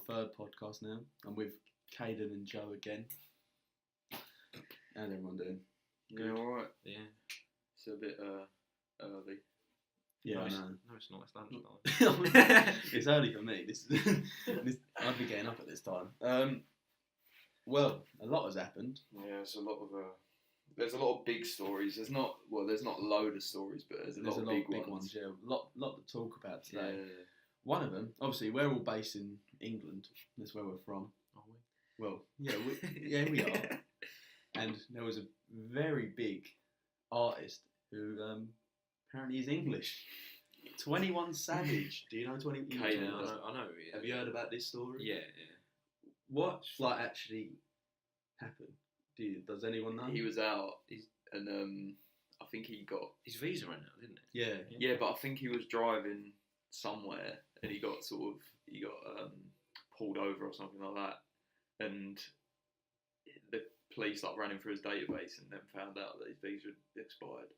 third podcast now. I'm with Kaden and Joe again. How's everyone doing? Yeah, alright. Yeah. It's a bit early. Yeah, no, I know. No, it's not. It's lunchtime. It's early for me. I'd be getting up at this time. Well, a lot has happened. Yeah, it's a lot of there's a lot of big stories. There's not a load of stories, but there's a lot of big ones. Yeah, lot to talk about today. Yeah. One of them, obviously, we're all based in England. That's where we're from. Are we? Well, yeah, we are. And there was a very big artist who apparently is English. 21 Savage. Do you know 21? Kaden, I know. Yeah. Have you heard about this story? Yeah. What actually happened? Does anyone know? He was out, and I think he got His visa ran out, didn't it? Yeah. yeah, but I think he was driving somewhere, and he got pulled over or something like that, and the police ran him through his database and then found out that his visa had expired.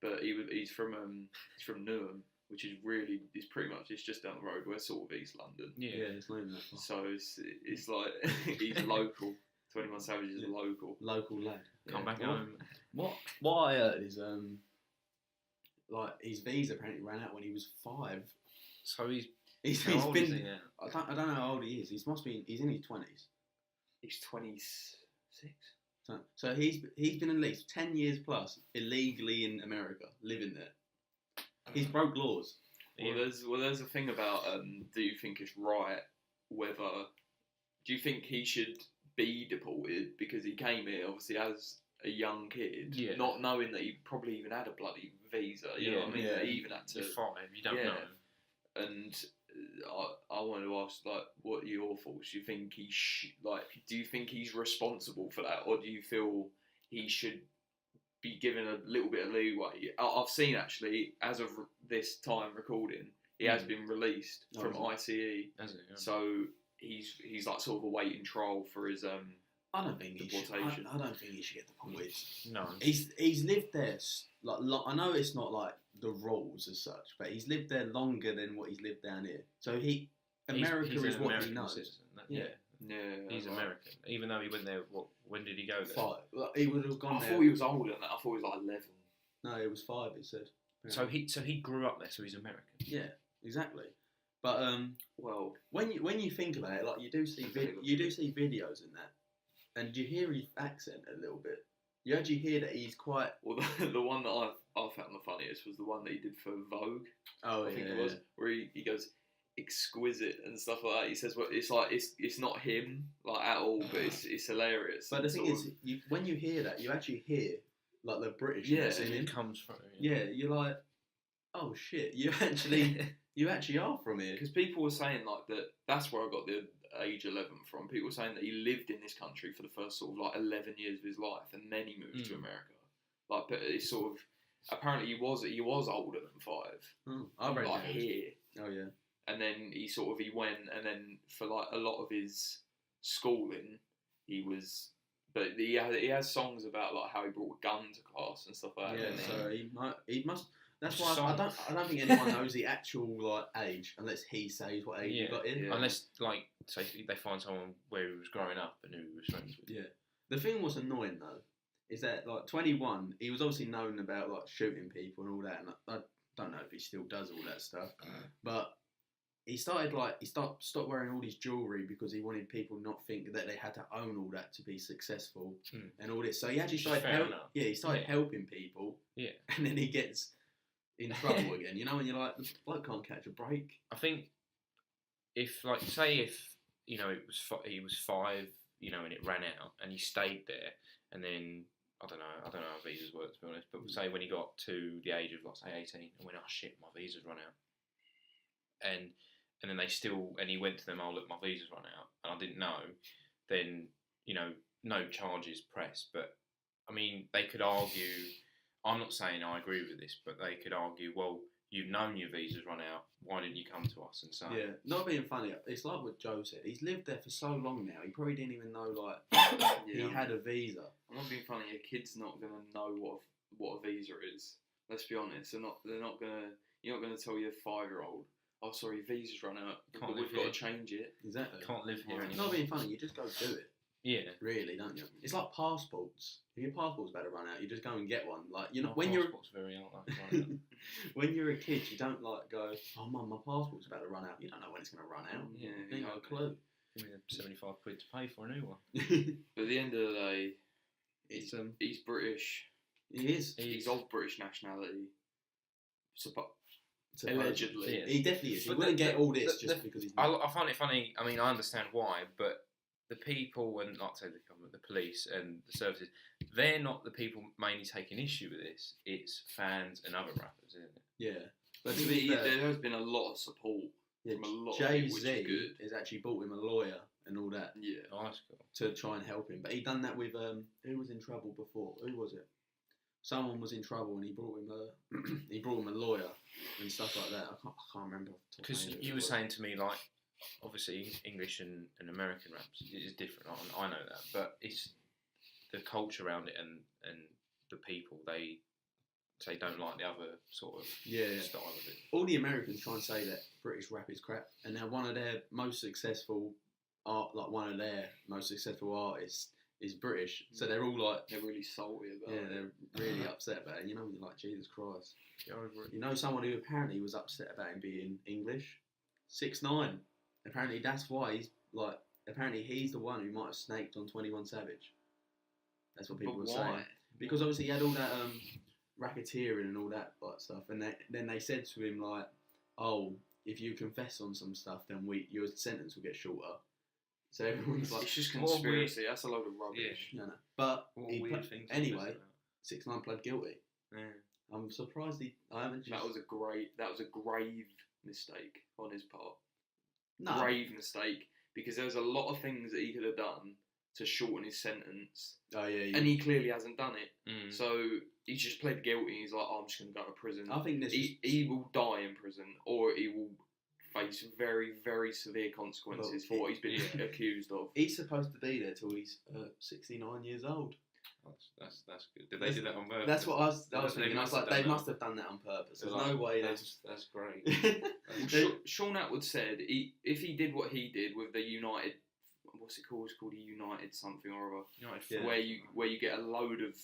But he's from Newham, which is pretty much just down the road. We're sort of East London. Yeah, it's not even that far. So it's like he's local. 21 Savage is local. Local lad. Come back home. What I heard is like his visa apparently ran out when he was 5. So he's He's old been. is he now? I don't know how old he is. He's in his 20s. He's 26. So he's been at least 10 years plus illegally in America, living there. He's broke laws. Well, there's a thing about do you think it's right do you think he should be deported because he came here obviously as a young kid, not knowing that he probably even had a bloody visa, you know what I mean? That he even had to. You're 5, you don't know. And I wanted to ask, like, what are your thoughts? Do you think do you think he's responsible for that, or do you feel he should be given a little bit of leeway? I've seen actually, as of this time recording, he has been released from ICE. So he's like sort of awaiting trial for his I don't think deportation. I don't think he should get deported. No. He's lived there I know it's not like the rules as such, but he's lived there longer than what he's lived down here. So America he's is an what American he knows. citizen. Yeah. He's American, even though he went there. When did he go there? 5. He would have gone I there. thought he was older than that. I thought he was like 11. No, it was 5. It said. So he grew up there, so he's American. Yeah, exactly. But well, when you think about it, like you do see videos in that, and you hear his accent a little bit. You actually hear that he's quite. Well, the one that I found the funniest was the one that he did for Vogue. Oh, I think it was, where he goes exquisite and stuff like that. He says, "Well, it's like it's not him like at all, but it's hilarious." But the thing is, when you hear that, you actually hear like the Britishness in him. It comes from. Yeah, you're like, oh shit, you actually are from here. Because people were saying like that. That's where I got the age 11 from. People were saying that he lived in this country for the first sort of like 11 years of his life, and then he moved to America. Like, but it's sort of apparently he was older than 5. I read like that. Here. Oh yeah. And then he went, and then for like a lot of his schooling, he has songs about like how he brought a gun to class and stuff like that. Yeah, so he must. That's why I don't think anyone knows the actual like age unless he says what age he got in. Yeah. Unless like say they find someone where he was growing up and who he was friends with. Yeah. The thing was annoying though is that like 21, he was obviously known about like shooting people and all that, and I don't know if he still does all that stuff, but he stopped wearing all his jewellery because he wanted people not think that they had to own all that to be successful and all this. So he actually started helping people. Yeah. And then he gets in trouble again. You know, when you're like, the bloke can't catch a break. I think if you know he was 5, you know, and it ran out, and he stayed there, and then I don't know how visas work to be honest, but say when he got to the age of let's say 18 and went, oh shit, my visa's run out, and then he went to them, oh look, my visa's run out, and I didn't know, then you know no charges pressed. But I mean they could argue. I'm not saying I agree with this, but they could argue, well, you've known your visa's run out, why didn't you come to us and say? Yeah, not being funny, it's like what Joe said. He's lived there for so long now, he probably didn't even know, like, he had a visa. I'm not being funny, a kid's not going to know what a visa is. Let's be honest, you're not going to tell your 5-year-old, oh sorry, visa's run out, Can't but live we've got here. to change it. Exactly. Can't live here Right. It's anymore. not being funny. You just go do it. Yeah. Really, don't you? It's like passports. If your passport's about to run out, you just go and get one. Like you know, My when you're passport's very out. when you're a kid, you don't like go. Oh, mum, my passport's about to run out. You don't know when it's going to run out. Yeah, you ain't got a clue. Give me the 75 quid to pay for a new one. But at the end of the day, It's he's British. he is. He's of British nationality. Supposed- Allegedly. Yes. He definitely is. He But wouldn't get all this the- just because he's. I find it funny. I mean, I understand why, but the people, and like say the government, the police, and the services, they're not the people mainly taking issue with this. It's fans and other rappers, isn't it? Yeah. But I to think be fair, there has been a lot of support yeah, from a lot of Jay people, which is Z good. has actually bought him a lawyer and all that Yeah. Oh, that's cool. to try and help him. But he done that with who was in trouble before? Who was it? Someone was in trouble and he brought him a lawyer and stuff like that. I can't remember. Because you were saying to me, like, obviously English and American raps is different. I know that, but it's the culture around it and the people they don't like the other sort of style of it. All the Americans try and say that British rap is crap, and now one of their most successful artists is British. So they're all like, They're really salty about it. they're really upset about it. You know, when you're like, Jesus Christ. Get over it. You know, someone who apparently was upset about him being English, 6ix9ine. Apparently that's why apparently he's the one who might have snaked on 21 Savage. That's what people But were why? saying. Because obviously he had all that racketeering and all that like stuff, and then they said to him like, "Oh, if you confess on some stuff, then your sentence will get shorter." So everyone's like, It's just What a weird- conspiracy. That's a load of rubbish. "No, no." But What he weird pled- thing to anyway, listen 6ix9ine pled guilty. about. Yeah. I'm surprised I haven't. That was a grave mistake on his part. no. Grave mistake, because there was a lot of things that he could have done to shorten his sentence, Oh yeah. and he clearly hasn't done it. Mm. So he's just pled guilty. He's like, oh, I'm just going to go to prison. I think this. He will die in prison, or he will face very, very severe consequences for what he's been accused of. He's supposed to be there till he's 69 years old. That's good. Did they do that on purpose? That's what I was They thinking. I was must have like, done they that. must have done that on purpose. There's They're no like, way That's great. Sean Atwood said if he did what he did with the United, what's it called? It's called a United something or other, Yeah. where you get a load of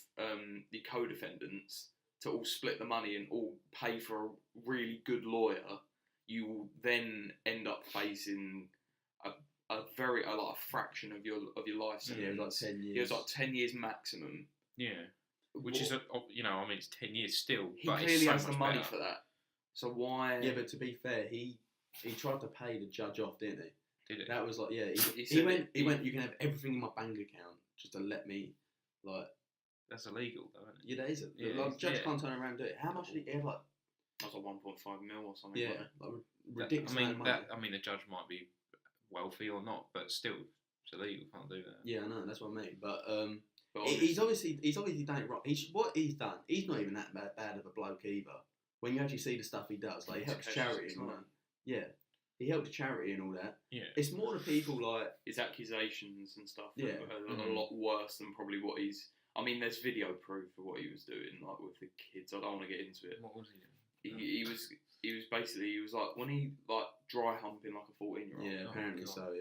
the co-defendants to all split the money and all pay for a really good lawyer. You will then end up facing a fraction of your life sentence. Yeah, it was like 10 years. It was like 10 years maximum. Yeah. Which is, I mean, it's 10 years still. He but clearly it's so has the much money better. for that. So why? Yeah, but to be fair, he tried to pay the judge off, didn't he? Did it? That was like, yeah. He He said went. it- You can have everything in my bank account just to let me, like. That's illegal, though, isn't it? Yeah, that is it. Yeah, Like, judge yeah. can't turn around and do it. How much did he have? Like, That was like 1.5 mil or something. yeah, wasn't it? like That- ridiculous amount of money. I mean, the judge might be wealthy or not, but still, it's illegal. Can't do that. Yeah, I know. That's what I mean. But But he's obviously done it wrong. What he's done, he's not even that bad of a bloke either. When you actually see the stuff he does, like he helps It's charity and all that. Yeah, he helps charity and all that. Yeah. It's more the people like. his accusations and stuff Yeah. are Mhm. a lot worse than probably what he's. I mean, there's video proof of what he was doing, like with the kids. I don't want to get into it. What was he doing? He was like when he like dry humping like a 14-year-old. Yeah, Oh, apparently God. so.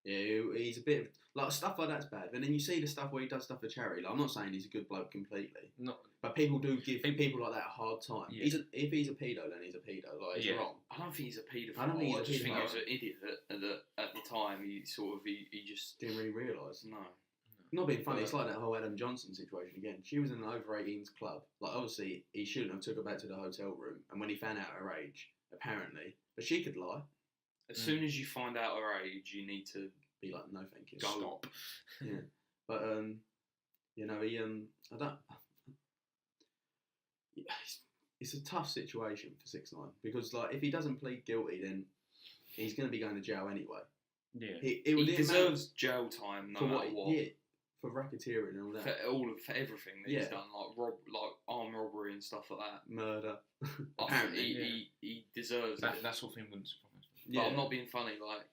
Yeah, yeah. He's a bit of, like stuff like that's bad. And then you see the stuff where he does stuff for charity. Like, I'm not saying he's a good bloke completely, Not. but people do give people like that a hard time. Yeah. If he's a pedo, then he's a pedo. Like he's Yeah. wrong. I don't think he's a paedophile. I don't think he's a just think he was paedophile. an idiot at the time. He just Didn't really realise. no. Not being funny, it's like that whole Adam Johnson situation again. She was in an over 18s club. Like, obviously, he shouldn't have took her back to the hotel room. And when he found out her age, apparently, but she could lie, As soon as you find out her age, you need to be like, no, thank you. Go. Stop. Yeah, but he I don't. It's a tough situation for 6ix9ine because like if he doesn't plead guilty, then he's going to be going to jail anyway. Yeah. He deserves jail time no for matter what. Yeah, for racketeering and all that. For everything that he's Yeah. done, like armed robbery and stuff like that. Murder. I think Apparently, he deserves it. That sort of thing wouldn't surprise me. But I'm not being funny. Like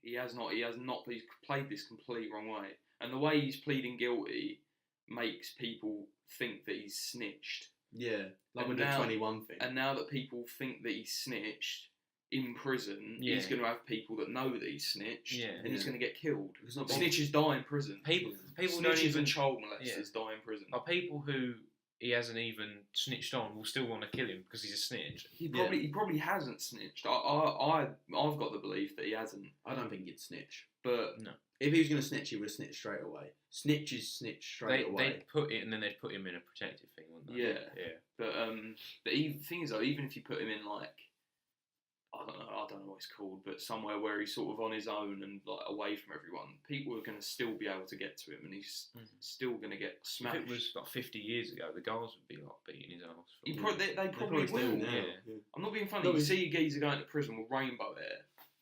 he has not. He's played this complete wrong way, and the way he's pleading guilty makes people think that he's snitched. Yeah, like And with the now- 21 thing. And now that people think that he's snitched, in prison, Yeah. he's going to have people that know that he's snitched, Yeah. and he's going to get killed. It's not Snitches die in prison. People don't Snitches even. and child molesters die in prison. Are people who he hasn't even snitched on will still want to kill him because he's a snitch? He probably hasn't snitched. I've got the belief that he hasn't. I don't think he'd snitch. But No. If he was going to snitch, he would have snitched straight away. Snitches snitch straight away. They'd put it, and then they'd put him in a protective thing, wouldn't they? Yeah. Yeah. But the thing is though, even if you put him in like, I don't know what it's called, but somewhere where he's sort of on his own and like away from everyone, people are going to still be able to get to him, and he's still going to get smashed. If it was like 50 years ago, the guys would be like beating his ass. They probably still will. now. Yeah. I'm not being funny. No, You see a geezer going to prison with rainbow hair.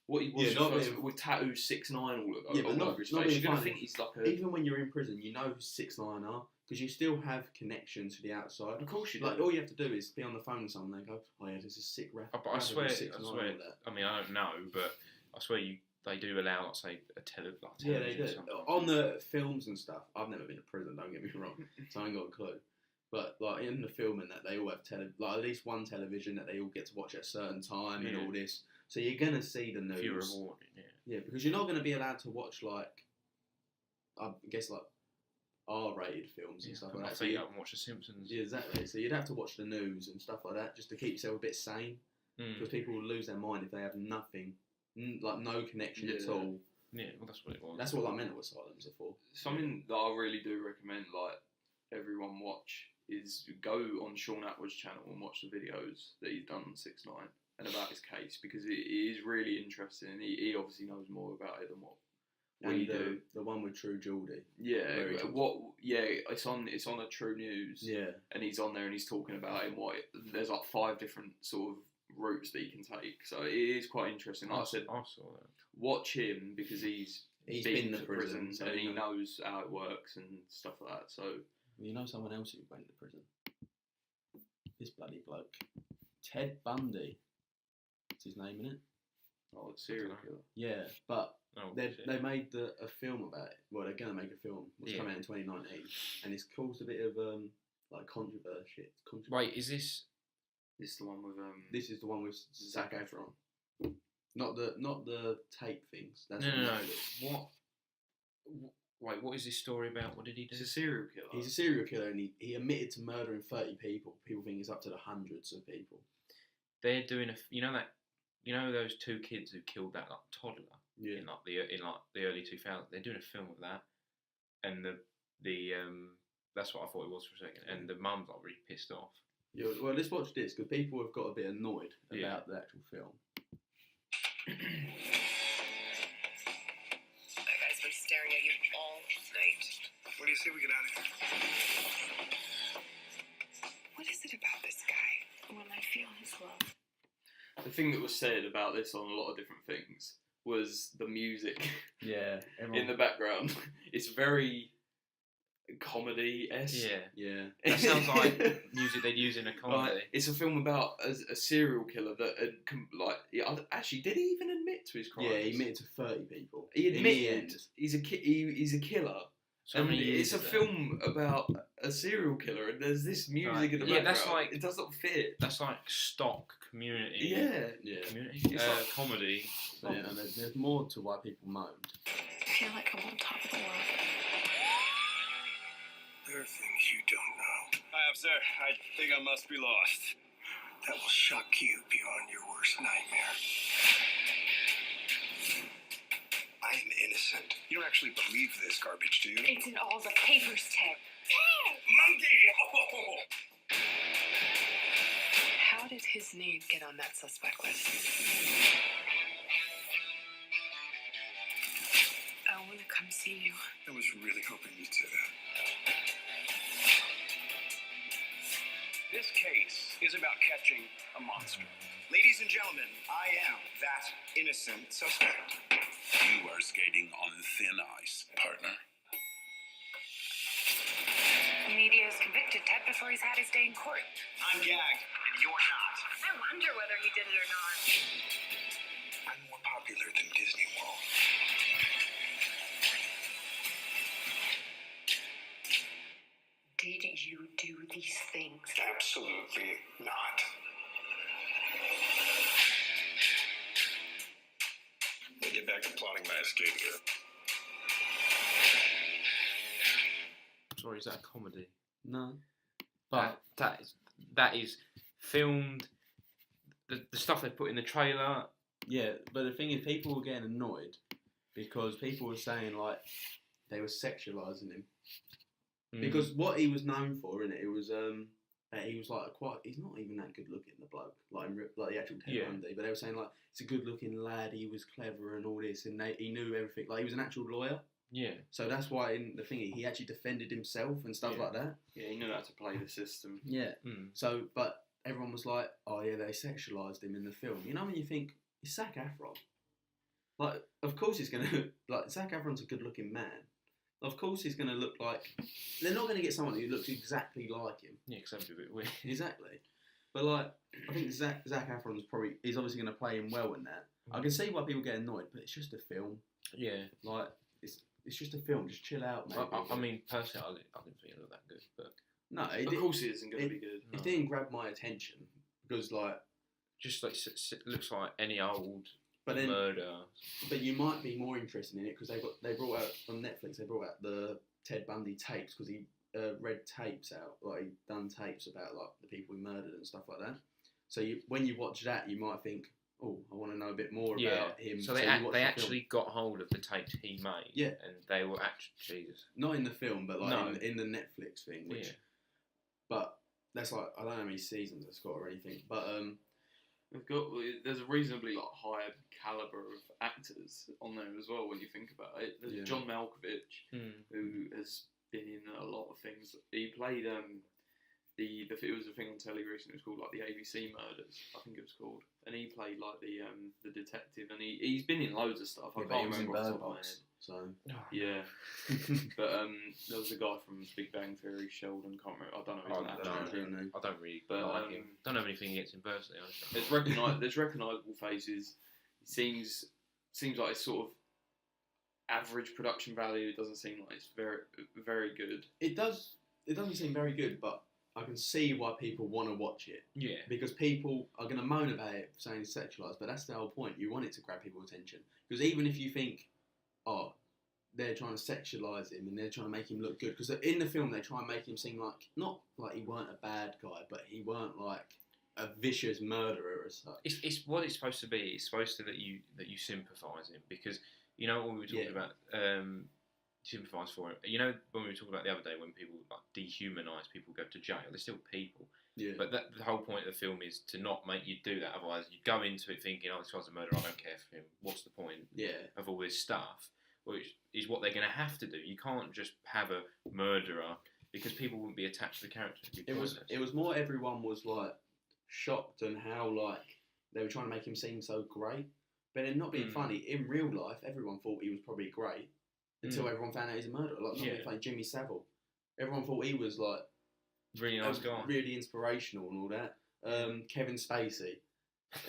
What he was with tattoos 6ix9ine all over his face. You're going to think he's like a. Even when you're in prison, you know who 6ix9ine are because you still have connections to the outside. Of course you do. Like all you have to do is be on the phone with someone. They go, "Oh yeah, this is sick rap." But I swear, all that. I mean, I don't know, but I swear they do allow, like, say, a television. Yeah, they do. Sometimes. On the films and stuff, I've never been to prison. Don't get me wrong, so I ain't got a clue. But like in the film and that, they all have like at least one television that they all get to watch at a certain time and all this. So you're gonna see the news. If you're rewarded, Yeah, because you're not gonna be allowed to watch like, I guess like R-rated films and stuff like that. So you don't watch The Simpsons. Yeah, exactly. So you'd have to watch the news and stuff like that just to keep yourself a bit sane. Because people will lose their mind if they have nothing, like no connection at all. Yeah, well, that's what it was. That's what like mental asylums are for. Something that I really do recommend, like everyone watch, is go on Sean Atwood's channel and watch the videos that he's done on 6ix9ine and about his case, because it is really interesting. He obviously knows more about it than what we do. The one with True Geordie. Yeah, it's on a True News. Yeah, and he's on there and he's talking about him. There's like 5 different sort of routes that you can take, so it is quite interesting. Like I said, I saw that. Watch him because he's been to to prison, so and he knows how it works and stuff like that. So you know someone else who went to prison. This bloody bloke, Ted Bundy. What's his name in it? oh, it's serial killer. Yeah, but They they made a film about it. Well, they're gonna make a film, which came out in 2019, and it's caused a bit of like controversy. Wait, is this? This is the one with This is the one with Zac Efron. Not the tape things. That's No. What? Wait, what is this story about? What did he do? He's a serial killer. He's a serial killer, and he admitted to murdering 30 people. People think it's up to the hundreds of people. They're doing you know those 2 kids who killed that like toddler in the early 2000s. They're doing a film of that, and the that's what I thought it was for a second. And the mum's like really pissed off. Yeah, well, let's watch this because people have got a bit annoyed about the actual film. That guy's been staring at you all night. What do you say we get out of here? What is it about this guy? When I feel his love. The thing that was said about this on a lot of different things was the music Yeah, in the background. It's very comedy-esque. Yeah. That sounds like music they'd use in a comedy. Like, it's a film about a serial killer that had, actually, did he even admit to his crimes? Yeah, he admitted to 30 people. He in the admitted end. he's a killer. So And many it's years a ago. film about a serial killer, and there's this music in the background. that's like it does not fit. That's like stock community. Yeah. Community. It's like- Comedy. So, yeah, and there's more to why people moaned. I feel like I'm on top of the world. There are things you don't know Hi, officer. I think I must be lost. that will shock you beyond your worst nightmare. I am innocent. You don't actually believe this garbage, do you? It's in all the papers, Ted. Monkey! Oh! How did his name get on that suspect list? I want to come see you. I was really hoping you'd say that. This case is about catching a monster. Ladies and gentlemen, I am that innocent suspect. You are skating on thin ice, partner. The media has convicted Ted before he's had his day in court. I'm gagged, and you're not. I wonder whether he did it or not. I'm more popular than Disney World. Did you do these things? Absolutely not. plotting my escape here. Sorry, is that a comedy? No. But That is filmed. The stuff they put in the trailer. yeah, but the thing is, people were getting annoyed because people were saying like they were sexualising him because what he was known for, innit? It was that he was like he's not even that good looking, the bloke, like the actual Ted Bundy. But they were saying like he's a good looking lad, he was clever and all this, and he knew everything. Like he was an actual lawyer. Yeah. So that's why in the thingy he actually defended himself and stuff like that. Yeah, he knew how to play the system. Yeah. So, but everyone was like, "Oh yeah, they sexualised him in the film." You know when you think it's Zac Efron. Like, of course he's gonna like Zac Efron's a good-looking man. Of course he's gonna look like. They're not gonna get someone who looks exactly like him. Yeah, because that'd be a bit weird. Exactly. But like, I think Zac Efron's he's obviously gonna play him well in that. I can see why people get annoyed, but it's just a film. Yeah. Like it's just a film. Just chill out, mate. I mean, personally, I didn't think it looked that good, but no, of course it isn't going to be good. It didn't grab my attention because, like, just like it looks like any old murder. But you might be more interested in it because they brought out on Netflix. They brought out the Ted Bundy tapes because he read tapes out, like he done tapes about like the people he murdered and stuff like that. So when you watch that, you might think, oh, I want to know a bit more about him. So they actually got hold of the tapes he made. Yeah. And they were actually... Jesus. Not in the film, but like in the Netflix thing. Which, but that's like, I don't know how many seasons it's got or anything. But there's a reasonably higher calibre of actors on there as well when you think about it. There's John Malkovich, who has been in a lot of things. He played... it was a thing on telly recently. It was called like the ABC Murders, I think it was called, and he played like the detective, and he's been in loads of stuff. I can't remember off the top of my head. So yeah, but there was a guy from Big Bang Theory, Sheldon. Can't remember. I don't know his name. I don't really like him. Don't know anything against him personally. There's recognisable faces. It seems like it's sort of average production value. It doesn't seem like it's very very good. It doesn't seem very good, but I can see why people want to watch it. Yeah. Because people are going to moan about it saying it's sexualised, but that's the whole point. You want it to grab people's attention. Because even if you think, oh, they're trying to sexualise him and they're trying to make him look good, because in the film they try and make him seem like, not like he weren't a bad guy, but he weren't like a vicious murderer as such. It's what it's supposed to be. It's supposed to that you sympathise him, because you know what we were talking about. Sympathise for him. You know when we were talking about the other day when people like dehumanise people, go to jail. They're still people. Yeah. But the whole point of the film is to not make you do that. Otherwise, you go into it thinking, "Oh, this guy's a murderer. I don't care for him. What's the point?" Of all this stuff, which is what they're going to have to do. You can't just have a murderer because people wouldn't be attached to the character. It was more everyone was like shocked and how like they were trying to make him seem so great, but then not being funny. In real life, everyone thought he was probably great. Until everyone found out he's a murderer. Like, like Jimmy Savile. Everyone thought he was, like... Really nice guy. Really inspirational and all that. Kevin Spacey.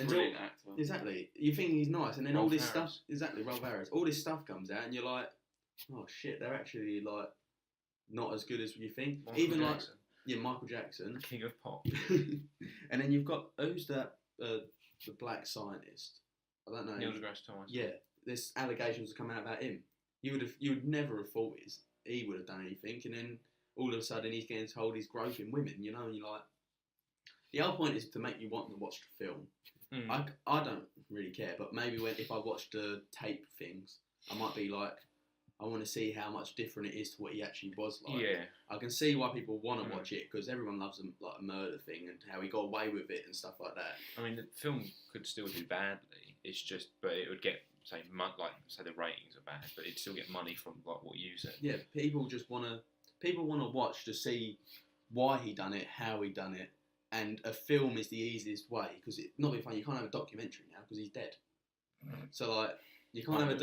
Brilliant actor. Exactly. You think he's nice, and then all this stuff... Exactly, Ralph Harris. All this stuff comes out, and you're like, oh, shit, they're actually, like, not as good as you think. Michael Jackson. Michael Jackson. King of pop. And then you've got... Who's that... the black scientist? I don't know. Neil deGrasse Tyson. Yeah. There's allegations that come out about him. You would never have thought he would have done anything, and then all of a sudden he's getting told he's groping women, you know, and you're like, the whole point is to make you want to watch the film. I don't really care, but maybe if I watch the tape things, I might be like, I want to see how much different it is to what he actually was like. Yeah. I can see why people want to watch it, because everyone loves a murder thing and how he got away with it and stuff like that. I mean, the film could still do badly. It's just, but it would get... say the ratings are bad, but it'd still get money from like what you said. Yeah, people want to watch to see why he done it, how he done it, and a film is the easiest way because not being funny. You can't have a documentary now because he's dead. So like you can't have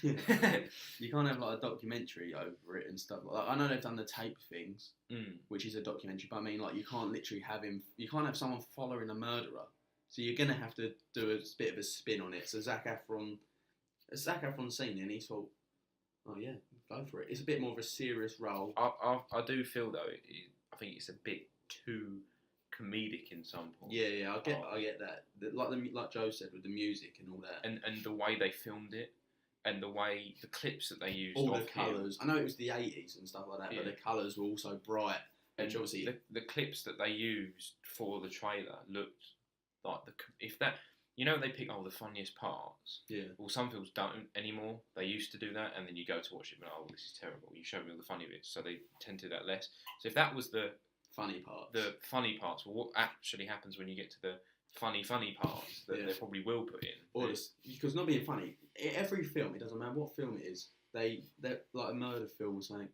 you can't have like a documentary over it and stuff like that. I know they've done the tape things, which is a documentary, but I mean like you can't literally have him. You can't have someone following a murderer. So you're gonna have to do a bit of a spin on it. So Zac Efron's seen it and he thought, oh yeah, go for it. It's a bit more of a serious role. I do feel though, I think it's a bit too comedic in some points. Yeah, I get that. Like Joe said with the music and all that. And the way they filmed it, and the way the clips that they used, all the of him, colours. I know it was the 80s and stuff like that, but Yeah. the colours were also bright. and Which obviously, the clips that they used for the trailer looked like if that. You know, they pick the funniest parts. yeah, Well, some films don't anymore. They used to do that, and then you go to watch it and this is terrible. You show me all the funny bits, so they tend to do that less. So if that was the funny parts. well, what actually happens when you get to the funny parts that they probably will put in? Or because not being funny, every film, it doesn't matter what film it is, they're like a murder film or something.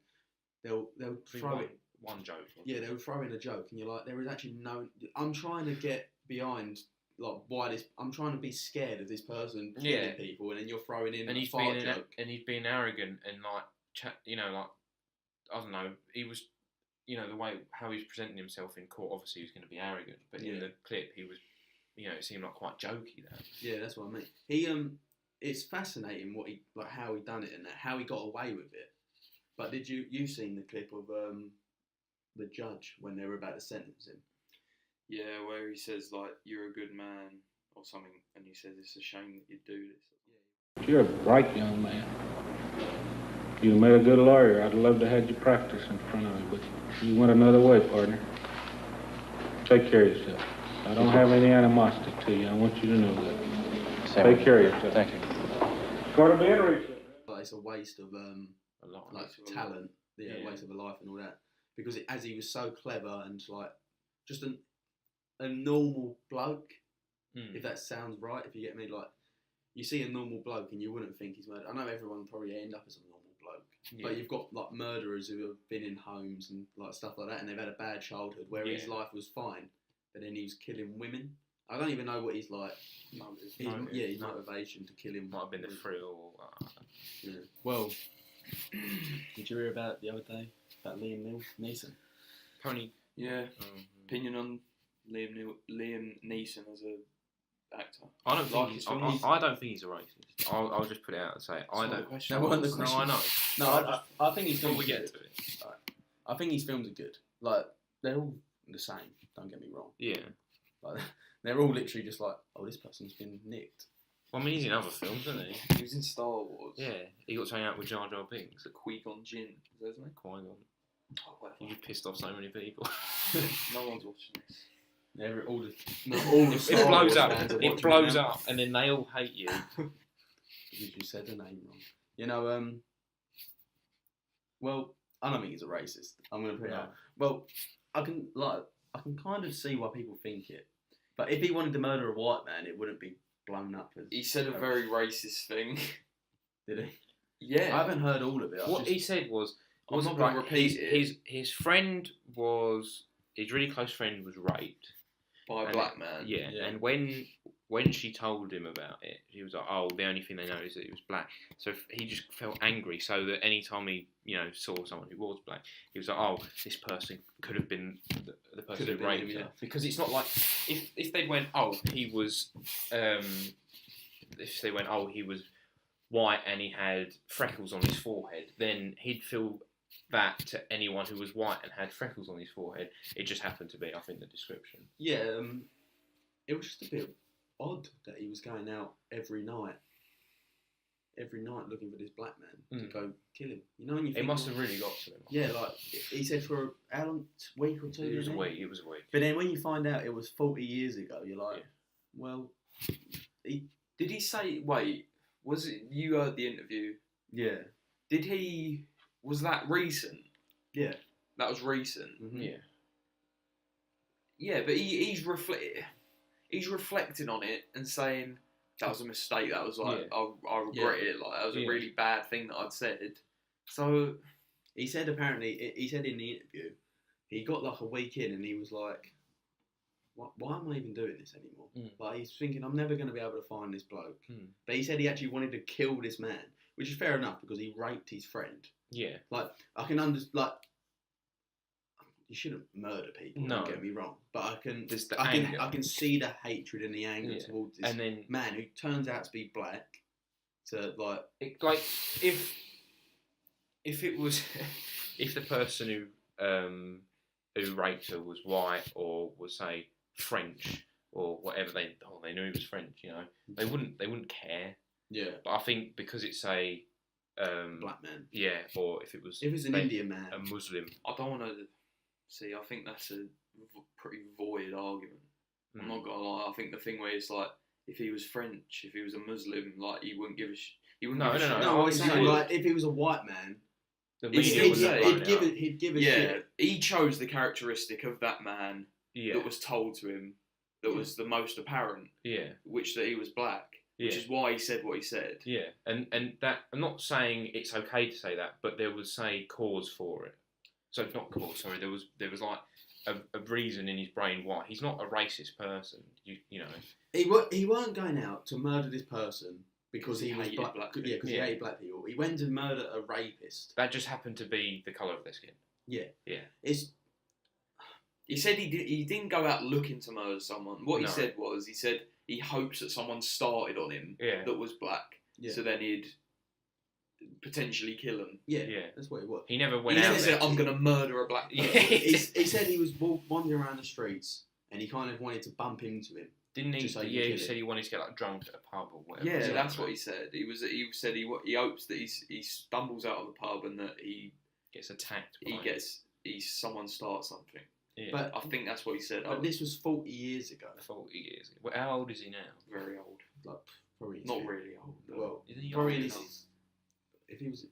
They'll throw one joke. Yeah, they'll throw in a joke, and you're like, there is actually no. I'm trying to get behind. Like why this? I'm trying to be scared of this person killing people, and then you're throwing in and a he's fart being joke. and he's being arrogant and like I don't know. He was, the way how he was presenting himself in court. Obviously, he was going to be arrogant, but in the clip, he was, it seemed like quite jokey. That. Yeah, that's what I mean. He it's fascinating how he done it and how he got away with it. But did you seen the clip of the judge when they were about to sentence him? Yeah, where he says like you're a good man or something, and he says it's a shame that you do this. You're a bright young man. You made a good lawyer. I'd love to have you practice in front of me, but you went another way, partner. Take care of yourself. I don't have any animosity to you. I want you to know that. Take care of yourself. Thank you. Go to bed, Richard. But it's a waste of a lot, talent, waste of a life and all that. Because as he was so clever and like just a normal bloke, if that sounds right, if you get me, like you see a normal bloke and you wouldn't think he's murdered. I know everyone probably end up as a normal bloke, but you've got like murderers who have been in homes and like stuff like that, and they've had a bad childhood where his life was fine, but then he was killing women. I don't even know what he's like. His motivation to kill him might have been the thrill. Well, did you hear about the other day about Liam Neeson? Pony. Yeah. Opinion on Liam Neeson as a actor? I don't think he's a racist. I'll just put it out and say I don't. That wasn't the question. No, I know. No, I think his films we are get good. to it. I think his films are good. Like they're all the same. Don't get me wrong. Yeah. Like they're all literally just like, oh, this person's been nicked. Well, I mean, he's in other films, isn't he? He was in Star Wars. Yeah. He got to hang out with Jar Jar Binks. Qui-Gon Jinn. Is that his name? Qui-Gon. Oh, whatever. You pissed off so many people. No one's watching this. It blows up. It blows up, and then they all hate you because you said the name wrong. You know, well, I don't think he's a racist. I'm gonna put it out. Well, I can kind of see why people think it, but if he wanted to murder a white man, it wouldn't be blown up as. He said a very racist thing. Did he? Yeah. I haven't heard all of it. What he said was, I'm not going to repeat it. His friend was, his really close friend was raped. By a black man. Yeah, and when she told him about it, he was like, oh, the only thing they know is that he was black. So he just felt angry, so that any time he, saw someone who was black, he was like, oh, this person could have been the person who raped him. Because it's not like, if they went, oh, he was, if they went, oh, he was white and he had freckles on his forehead, then he'd feel that to anyone who was white and had freckles on his forehead. It just happened to be, I think, the description. Yeah, it was just a bit odd that he was going out every night looking for this black man to go kill him. You know, when you think, it must have really got to him. Yeah, like he said for how long? Week or two. It was a week. But then when you find out it was 40 years ago, you're like, well, did he say? Wait, was it you heard the interview? Yeah. Did he? Was that recent? Yeah. That was recent. Mm-hmm. Yeah. Yeah, but he's reflecting on it and saying that was a mistake. That was like I regret it. Like that was a really bad thing that I'd said. So he said apparently he said in the interview he got like a week in and he was like, why am I even doing this anymore? Like he's thinking I'm never going to be able to find this bloke. But he said he actually wanted to kill this man, which is fair enough because he raped his friend. Yeah. Like I can understand. Like you shouldn't murder people. No. Don't get me wrong. But I can. Anger. I can see the hatred and the anger towards this man who turns out to be black. To if it was if the person who raped her was white or was say French or whatever, they knew he was French. They wouldn't care. Yeah. But I think because it's a Black man. yeah, or if it was an Indian man, a Muslim. I don't want to see. I think that's a pretty void argument. I'm not gonna lie. I think the thing where it's like, if he was French, if he was a Muslim, like he wouldn't give a he wouldn't give a shit. No, it's not like if he was a white man. He'd give a shit. He chose the characteristic of that man that was told to him that was the most apparent. Yeah. Which that he was black. Which is why he said what he said. Yeah, and that I'm not saying it's okay to say that, but there was say cause for it. So not cause, sorry. There was like a reason in his brain why he's not a racist person. You know. He weren't going out to murder this person because he was black. Yeah, because he hated black people. He went to murder a rapist. That just happened to be the colour of their skin. Yeah. Yeah. He said he didn't go out looking to murder someone. What he said was, he said he hopes that someone started on him that was black. Yeah. So then he'd potentially kill him. Yeah, that's what it was. He never went out. He said, I'm going to murder a black person. he said he was wandering around the streets and he kind of wanted to bump into him. Didn't he? He said he wanted to get like drunk at a pub or whatever. Yeah, that's what he said. He said he hopes that he stumbles out of the pub and that he gets attacked. Someone starts something. Yeah. But I think that's what he said. But this was 40 years ago. 40 years ago. Well, how old is he now? Very old. Like probably not really old. Well, is he probably if he was.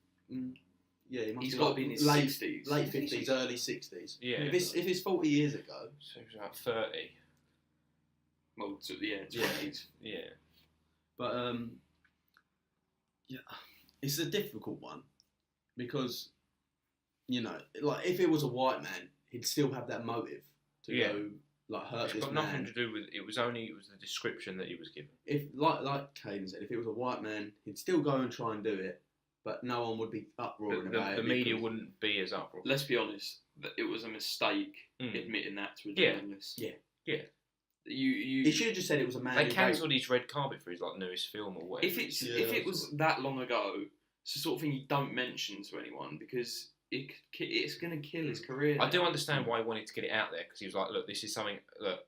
Yeah, he's got to be in his 60s. Late 50s, early 60s. Yeah. If it's 40 years ago. So he was about 30. Well, 20s. Yeah. But, yeah, it's a difficult one. Because, you know, like, if it was a white man, he'd still have that motive to go, like, hurt this man. It's got nothing to do with, it was the description that he was given. If, like Kaden said, if it was a white man, he'd still go and try and do it. But no one would be uproaring about it. The media wouldn't be as uproarious. Let's be honest. It was a mistake admitting that to a journalist. Yeah. He should have just said it was a man. They cancelled his red carpet for his like newest film or whatever. If it was that long ago, it's the sort of thing you don't mention to anyone because it's going to kill his career. I do understand why he wanted to get it out there because he was like, look, this is something that.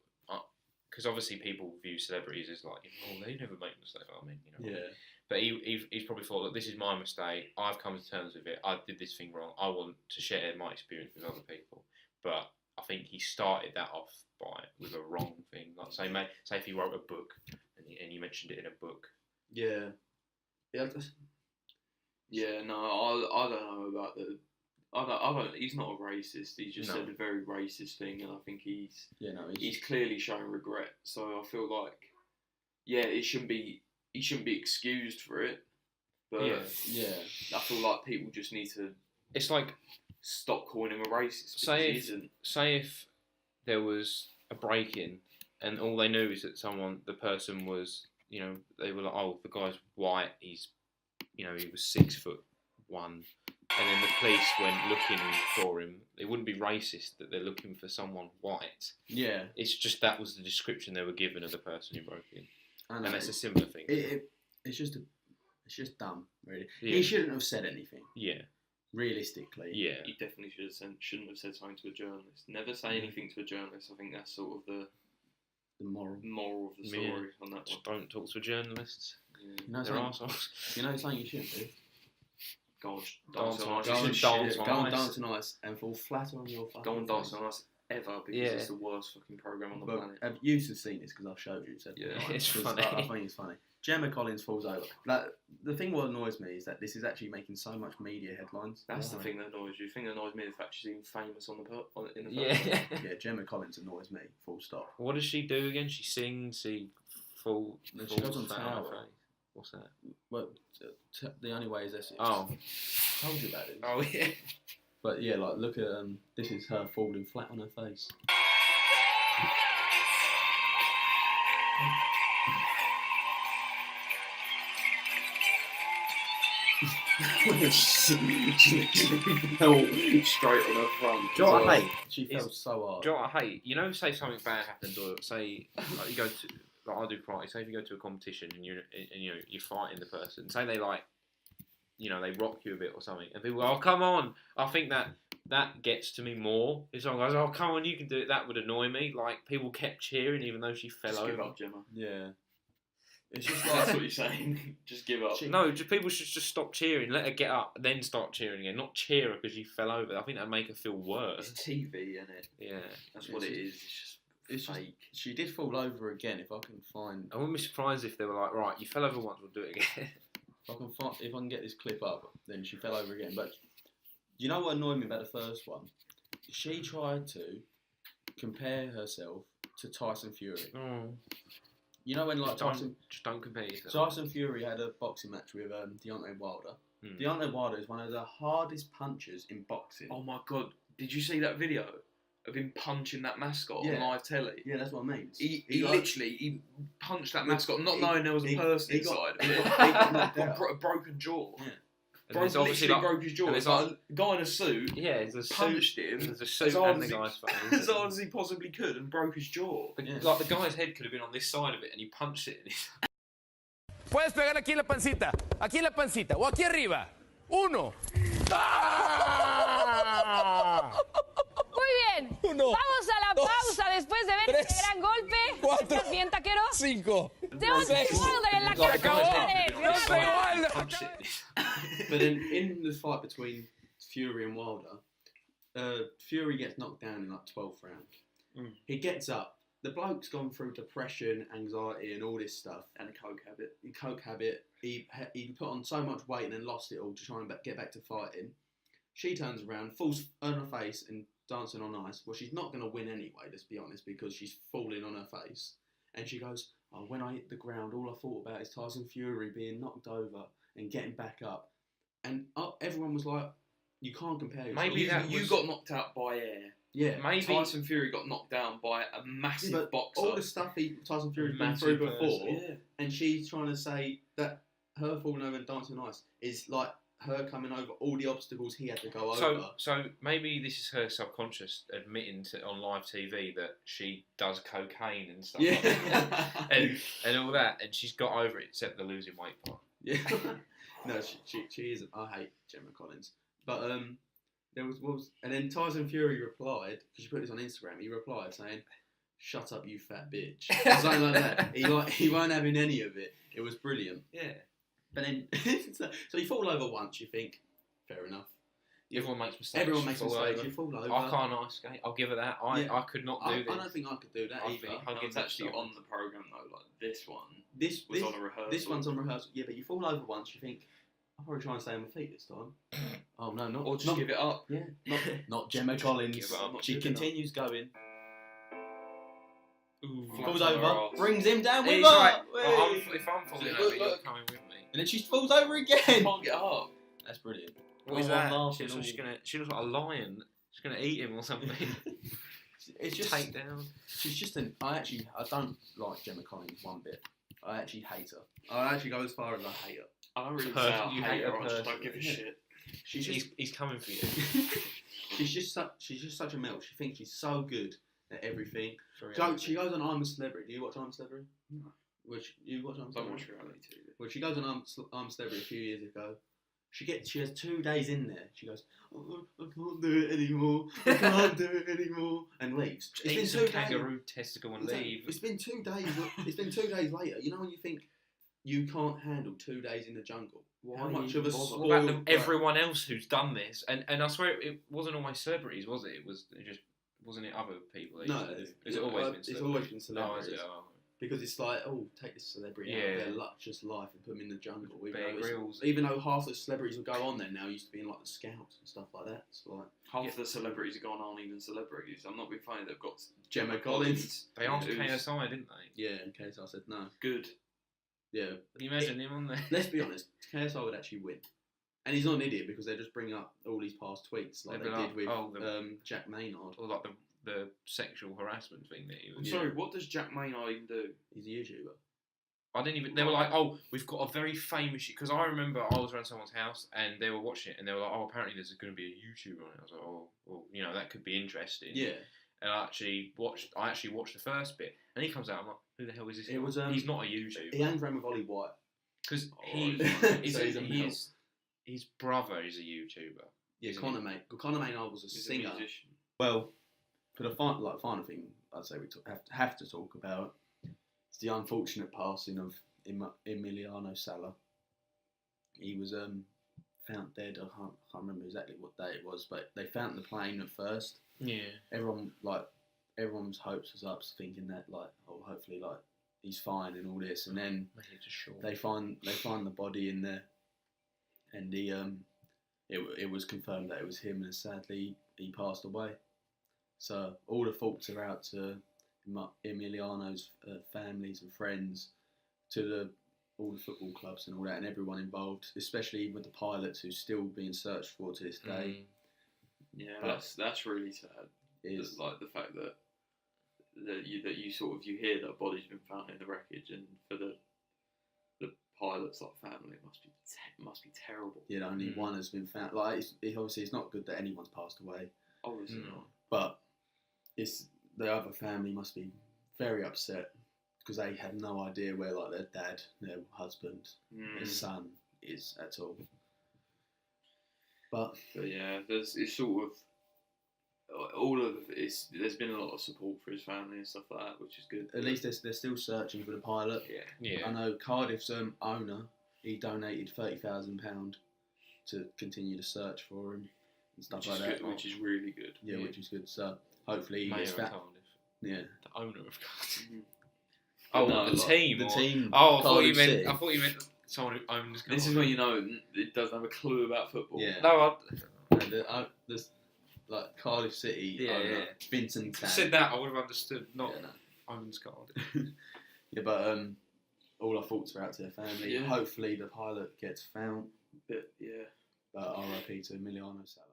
Because obviously people view celebrities as like, oh, they never make mistakes. I mean, you know. Yeah. But he's probably thought, look, this is my mistake. I've come to terms with it. I did this thing wrong. I want to share my experience with other people. But I think he started that off with a wrong thing. Like say if he wrote a book and you mentioned it in a book. Yeah. Yeah. No, I don't know about the. I don't. He's not a racist. He just said a very racist thing, and I think he's clearly showing regret. So I feel like, he shouldn't be excused for it. But I feel like people just need to. It's like stop calling him a racist. Say if there was a break-in, and all they knew is that the person was, you know, they were like, oh, the guy's white. He's, you know, he was 6'1". And then the police went looking for him. It wouldn't be racist that they're looking for someone white. Yeah. It's just that was the description they were given of the person who broke in. And that's a similar thing. It's just dumb, really. Yeah. He shouldn't have said anything. Yeah. Realistically. Yeah. He definitely shouldn't have said something to a journalist. Never say anything to a journalist. I think that's sort of the moral of the story on that just one. Don't talk to journalists. Yeah. You know, they're arseholes. You know something you shouldn't do? Go and dance on ice and fall flat on your fucking Go and dance on ice ever because it's the worst fucking programme on the planet. You have seen this because I've showed you. It's funny. I think it's funny. Gemma Collins falls over. Like, the thing what annoys me is that this is actually making so much media headlines. That's the thing that annoys you. The thing that annoys me is the fact she's even famous in the Yeah, Gemma Collins annoys me. Full stop. What does she do again? She sings. She falls. She goes on tower. What's that? Well, the only way is this. Oh, I told you about it. Oh yeah. But yeah, like look at this is her falling flat on her face. fell straight on her front. Do you know what I hate? She fell so hard. Do you know what I hate? You know, say something bad happens, or say like you go to. Like I do karate. Say if you go to a competition and you're fighting the person. Say they like, you know, they rock you a bit or something, and people go, "Oh, come on!" I think that gets to me more. If someone goes, "Oh, come on, you can do it," that would annoy me. Like people kept cheering even though she fell over. Give up, Gemma. Yeah. It's just That's like what you're saying. Just give up. No, people should just stop cheering. Let her get up, then start cheering again. Not cheer her because she fell over. I think that'd make her feel worse. It's TV, isn't it? Yeah, That's what it is. It's just fake. she did fall over again. If I can find, I wouldn't be surprised if they were like, right, you fell over once, we'll do it again. if I can get this clip up, then she fell over again. But you know what annoyed me about the first one? She tried to compare herself to Tyson Fury. Oh. You know when like Just don't compare yourself. Tyson Fury had a boxing match with Deontay Wilder. Hmm. Deontay Wilder is one of the hardest punchers in boxing. Oh my god! Did you see that video of him punching that mascot on live telly? Yeah, that's what I mean. He literally punched that mascot, not knowing there was a person inside. He got a broken jaw. Yeah. Obviously Broke his jaw. It's like a guy in a suit. Yeah, there's a punched him. There's a suit hard and the as guy's he- as hard as he possibly could and broke his jaw. Like the guy's head could have been on this side of it, and he punched it. Puedes pegar aquí en la pancita, o aquí arriba. 1. Muy bien. Vamos a la pausa después de ver este gran golpe. 4. ¿Estás bien, taquero? 5. Tenemos Wilder en la cara. But then in the fight between Fury and Wilder, Fury gets knocked down in like 12th round. He gets up. The bloke's gone through depression, anxiety, and all this stuff. And a coke habit. He put on so much weight and then lost it all to try and get back to fighting. She turns around, falls on her face and dancing on ice. Well, she's not going to win anyway, let's be honest, because she's falling on her face. And she goes, oh, when I hit the ground, all I thought about is Tyson Fury being knocked over and getting back up. And everyone was like, you can't compare yourself. Maybe you got knocked out by air. Yeah, maybe Tyson Fury got knocked down by a massive boxer. All the stuff Tyson Fury's been through before, and she's trying to say that her falling over and dancing on ice is like her coming over all the obstacles he had to go over. So maybe this is her subconscious admitting on live TV that she does cocaine and stuff like that, and all that, and she's got over it except the losing weight part. Yeah, no, she isn't. I hate Gemma Collins, but there was and then Tyson Fury replied, because she put this on Instagram. He replied saying, "Shut up, you fat bitch," something like that. He weren't having any of it. It was brilliant. Yeah. But then, so you fall over once, you think, fair enough. Everyone makes mistakes. Everyone makes mistakes. You fall over. I can't ice skate. I'll give her that. I could not do this. I don't think I could do that either. It's actually on the programme though. Like this one. This was on a rehearsal. This one's on rehearsal. Yeah, but you fall over once, you think, I'll probably try and stay on my feet this time. Oh no, not. Or just give it up. Yeah. Not Gemma Collins. Give it up. She continues going. Ooh, falls over, brings him down with He's her. right. If I'm falling over, you're coming with me. And then she falls over again. Can't get up. That's brilliant. What is that? She looks like a lion. She's gonna eat him or something. It's just take down. She's just I don't like Gemma Collins one bit. I actually hate her. I actually go as far as I hate her. I don't really say I hate her. I just don't give a shit. He's coming for you. She's just such a melt. She thinks she's so good at everything. She goes on I'm a Celebrity. Do you watch I'm a Celebrity? No. You watch I'm a Celebrity? Don't watch reality TV. Well, she goes on I'm a Celebrity a few years ago. She has 2 days in there. She goes, oh, I can't do it anymore. I can't do it anymore, and leaves. It's been 2 kangaroo testicle and leave. It's been 2 days. It's been 2 days later. You know when you think you can't handle 2 days in the jungle. How much of a spoiled What about everyone else who's done this? And I swear it wasn't always celebrities, was it? Wasn't it other people? No, it's always been celebrities. It's always been celebrities. Oh, is it? Oh. Because it's like, take this celebrity out of their luxurious life and put them in the jungle. Even though half the celebrities will go on there now used to be in like the Scouts and stuff like that. So like half the celebrities are gone aren't even celebrities. I'm not being funny. They've got Gemma Collins. They asked KSI, didn't they? Yeah, and KSI said no. Good. Yeah. Can you imagine him on there? Let's be honest, KSI would actually win. And he's not an idiot because they just bring up all these past tweets like they did with Jack Maynard. Or like the sexual harassment thing that he was. Sorry, what does Jack Maynard even do? He's a YouTuber. I didn't even. They were like, "Oh, we've got a very famous." Because I remember I was around someone's house and they were watching it and they were like, "Oh, apparently there's going to be a YouTuber on it." I was like, "Oh, well, that could be interesting." Yeah. And I actually watched the first bit, and he comes out. I'm like, "Who the hell is this?" It was. He's not a YouTuber. He hangs around with Ollie White because his brother is a YouTuber. Yeah, Connor Maynard was a singer. Musician. Well, for the final thing, I'd say we have to talk about is the unfortunate passing of Emiliano Sala. He was found dead. I can't remember exactly what day it was, but they found the plane at first. Yeah. Everyone's hopes was up, thinking that hopefully he's fine and all this, and then they find the body in there, and it was confirmed that it was him, and sadly he passed away. So all the faults are out to Emiliano's families and friends, to all the football clubs and all that, and everyone involved, especially with the pilots who's still being searched for to this day. Yeah, that's really sad. It's like the fact that you sort of hear that a body's been found in the wreckage, and for the pilot's family, it must be terrible. Yeah, only one has been found. Obviously it's not good that anyone's passed away. Obviously not. But the other family must be very upset, because they have no idea where their dad, their husband, their son is at all. But yeah, there's been a lot of support for his family and stuff like that, which is good. At least they're still searching for the pilot. Yeah. I know Cardiff's owner, he donated £30,000 to continue the search for him and stuff like that. Which is really good. Yeah, which is good. So hopefully Mayor he's of Cardiff. Yeah. The owner of Cardiff. Oh, no, the team. The team. Oh, I thought you meant someone who owns Cardiff. This is when you know it doesn't have a clue about football. Yeah. No, there's Cardiff City owner, Vincent if you Tan. said that, I would have understood. Not owns Cardiff. Yeah, but all our thoughts are out to their family. Yeah. Hopefully the pilot gets found. But yeah. But RIP to Emiliano Sala.